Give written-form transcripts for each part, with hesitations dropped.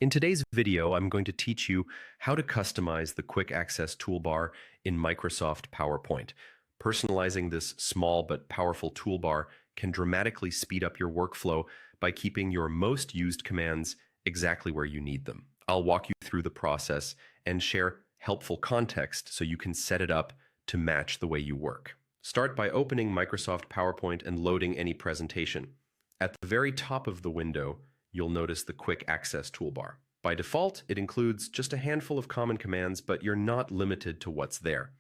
In today's video, I'm going to teach you how to customize the Quick Access Toolbar in Microsoft PowerPoint. Personalizing this small but powerful toolbar can dramatically speed up your workflow by keeping your most used commands exactly where you need them. I'll walk you through the process and share helpful context so you can set it up to match the way you work. Start by opening Microsoft PowerPoint and loading any presentation. At the very top of the window, you'll notice the Quick Access Toolbar. By default, it includes just a handful of common commands, but you're not limited to what's there.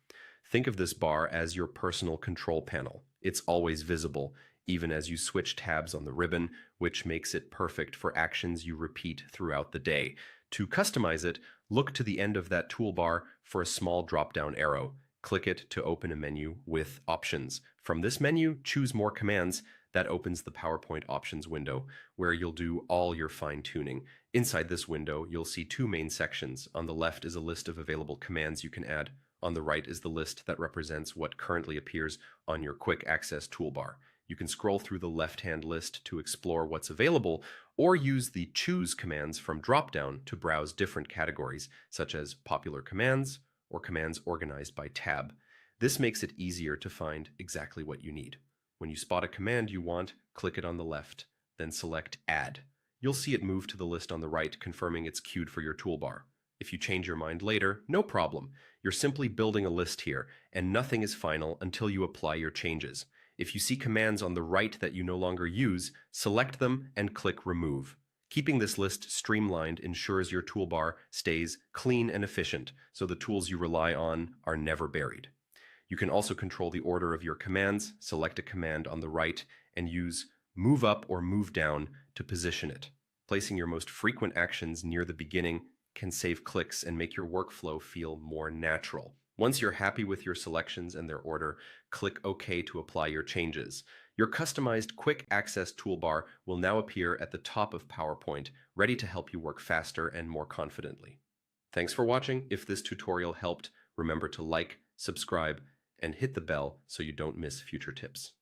Think of this bar as your personal control panel. It's always visible, even as you switch tabs on the ribbon, which makes it perfect for actions you repeat throughout the day. To customize it, look to the end of that toolbar for a small drop-down arrow. Click it to open a menu with options. From this menu, choose More Commands. That opens the PowerPoint options window, where you'll do all your fine-tuning. Inside this window, you'll see two main sections. On the left is a list of available commands you can add. On the right is the list that represents what currently appears on your Quick Access Toolbar. You can scroll through the left-hand list to explore what's available, or use the Choose commands from drop-down to browse different categories, such as popular commands or commands organized by tab. This makes it easier to find exactly what you need. When you spot a command you want, click it on the left, then select Add. You'll see it move to the list on the right, confirming it's queued for your toolbar. If you change your mind later, no problem. You're simply building a list here, and nothing is final until you apply your changes. If you see commands on the right that you no longer use, select them and click Remove. Keeping this list streamlined ensures your toolbar stays clean and efficient, so the tools you rely on are never buried. You can also control the order of your commands, select a command on the right, and use Move Up or Move Down to position it. Placing your most frequent actions near the beginning can save clicks and make your workflow feel more natural. Once you're happy with your selections and their order, click OK to apply your changes. Your customized Quick Access Toolbar will now appear at the top of PowerPoint, ready to help you work faster and more confidently. Thanks for watching. If this tutorial helped, remember to like, subscribe, and hit the bell so you don't miss future tips.